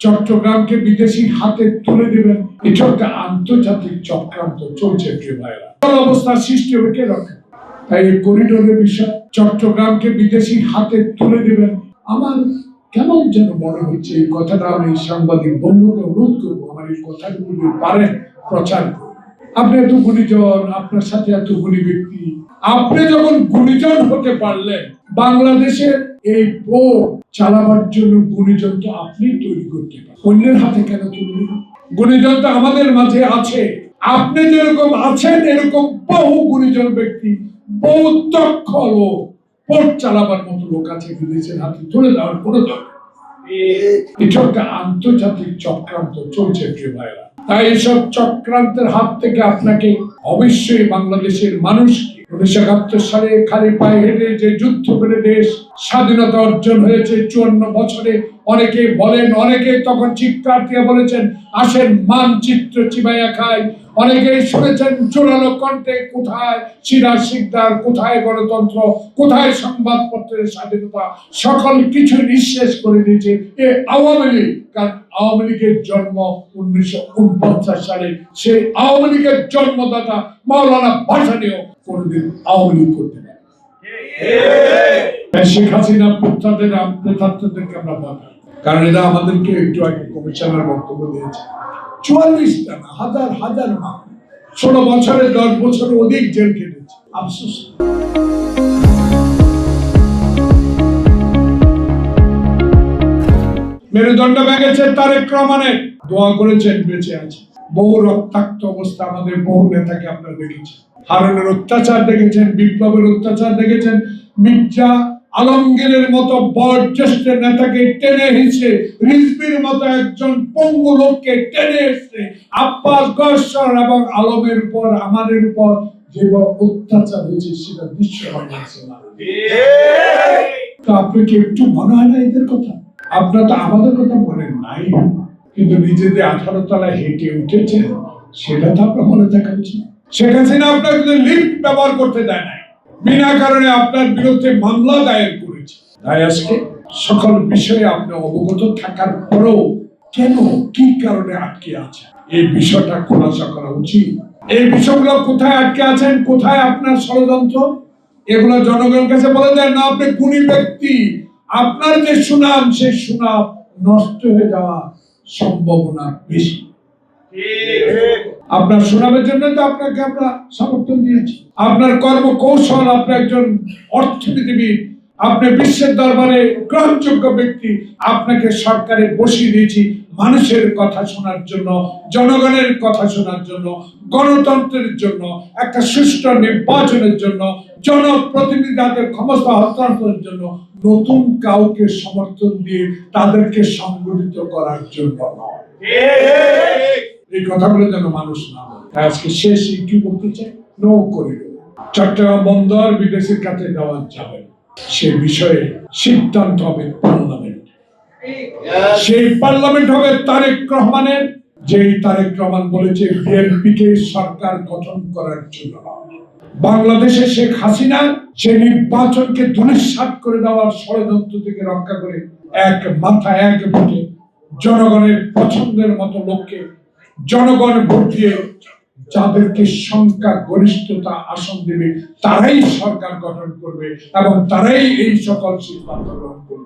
চট্টগ্রামকে বিদেশির হাতে তুলে দেবেন, এটা একটা আন্তর্জাতিক চক্রান্ত চলছে। প্রিয় ভাইরা, অবস্থা সৃষ্টি হবে কে রক্ষা? তাই এই করিডোরের বিষয়, চট্টগ্রামকে বিদেশির হাতে তুলে দেবেন, আমার কেমন যেন মনে হচ্ছে এই কথাটা আমি সাংবাদিক বন্ধুকে অনুরোধ করবো আমার এই কথাগুলো পারেন প্রচার করুন। আপনি এত গুণীজন, আপনার সাথে এত গুণী ব্যক্তি, আপনি যখন গুণীজন হতে পারলেন, বাংলাদেশের এই পোর্ট চালাবার জন্য গুণীজন তো আপনি তৈরি করতে পারেন, অন্যের হাতে কেন তুলবেন? গুণীজন তো আমাদের মাঝে আছে। আপনি যেরকম আছেন এরকম বহু গুণীজন ব্যক্তি, বহু দক্ষ লোক, পোর্ট চালাবার মতো লোক আছে, বিদেশের হাতে তুলে দেওয়ার কোনো দরকার। এটা একটা আন্তর্জাতিক চক্রান্ত চলছে। প্রিয় ভাইরা, তাই এসব চক্রান্তের হাত থেকে আপনাকে অবশ্যই বাংলাদেশের মানুষকে 1971 সালে খালি পায়ে হেঁটে যে যুদ্ধ করে দেশ স্বাধীনতা অর্জন হয়েছে 54 বছরে, অনেকে বলেন, অনেকে তখন চিৎকার দিয়ে বলেছেন আসেন মানচিত্র চিবাইয়া খাই। অনেকে শুনেছেন জোরালো কণ্ঠে, কোথায় সিরাজ শিকদার, কোথায় গণতন্ত্র, কোথায় সংবাদপত্রের স্বাধীনতা, সকল কিছু নিঃশেষ করে দিয়েছে এ আওয়ামী লীগ। কারণ আওয়ামী লীগের জন্ম 1949 সালে, সেই আওয়ামী লীগের জন্মদাতা মাওলানা ভাসানীও কোনদিন আওয়ামী লীগ করতে পারে। শেখ হাসিনা নেতাদেরকে আমরা বলি, কারণ এরা আমাদেরকে একটু আগে কমিশনার বক্তব্য দিয়েছে, 44টা না, হাজার হাজার মামলা, 16 বছরে 10 বছর অধিক জেল কেটেছে। আফসোস মেরুদণ্ড ভেঙেছে তারেক রহমানের, দোয়া করেছেন বেঁচে আছে। বহু রক্তাক্ত অবস্থা আমাদের বহু নেতাকে আপনারা দেখেছেন, হারুনের অত্যাচার দেখেছেন, বিপ্লবের অত্যাচার দেখেছেন, মির্জা আলমগীরের মতো বয়োজ্যেষ্ঠ নেতাকে টেনে হিঁচড়ে, রিজভির মতো একজন পঙ্গু লোককে টেনে হিঁচড়ে আব্বাস গয়সর এবং আলমের উপর, আমাদের উপর যে অত্যাচার হয়েছে সেটা দৃশ্যমান হচ্ছে না। তো আপনি কি একটু মনে হয় না এদের কথা? আপনারা তো আমাদের কথা বলেন নাই, কিন্তু নিজেদের 18 তলায় হেঁটে উঠেছেন, সেটা তো আপনার মনে থাকা উচিত। শেখ হাসিনা আপনাকে লিফট ব্যবহার করতে দেয় নাই, বিনা কারণে আপনার বিরুদ্ধে মামলা দায়ের করেছে। তাই আজকে সকল বিষয়ে আপনি অবগত থাকার পরেও কেন, কি কারণে আটকে আছেন, এই বিষয়টা খোলাসা করা উচিত। এই বিষয়গুলো কোথায় আটকে আছেন, কোথায় আপনার ষড়যন্ত্র, এগুলো জনগণের কাছে বলে দেন না। আপনি গুণী ব্যক্তি, আপনার যে সুনাম, সেই সুনাম নষ্ট হয়ে যাওয়া সম্ভাবনা বেশি। আপনার সুনামের জন্য তো আপনাকে আমরা সমর্থন দিয়েছি, আপনার কর্মকৌশল, আপনি একজন অর্থনীতিবিদ, আপনি বিশ্বের দরবারে গ্রহণযোগ্য ব্যক্তি, আপনাকে সরকারে বসিয়ে দিয়েছি মানুষের কথা শোনার জন্য, জনগণের কথা শোনার জন্য, গণতন্ত্রের জন্য, একটা সুষ্ঠু নির্বাচনের জন্য, জনপ্রতিনিধিদের ক্ষমতা হস্তান্তরের জন্য, নতুন কাউকে সমর্থন দিয়ে তাদেরকে সংগঠিত করার জন্য নয়। এই কথাগুলো যেন মানুষ না বলে। আজকে শেষ কি বলতে চাই, নো করিডোর, চট্টগ্রাম বন্দর বিদেশের কাছে দেওয়া যাবে, সে বিষয়ে সিদ্ধান্ত হবে পার্লামেন্ট। সেই পার্লামেন্ট হবে তারেক রহমানের, যেই তারেক রহমান বলেছে বিএনপিকে সরকার গঠন করার জন্য। বাংলাদেশে শেখ হাসিনা সে নির্বাচনকে ধূলিসাৎ করে দেওয়ার ষড়যন্ত্র থেকে রক্ষা করে এক মাথা এক ভোটে জনগণের পছন্দের মতো লোককে জনগণ ভোট দিয়ে যাদেরকে সংখ্যা গরিষ্ঠতা আসন দেবে তারাই সরকার গঠন করবে এবং তারাই এই সকল সিদ্ধান্ত গ্রহণ করবে।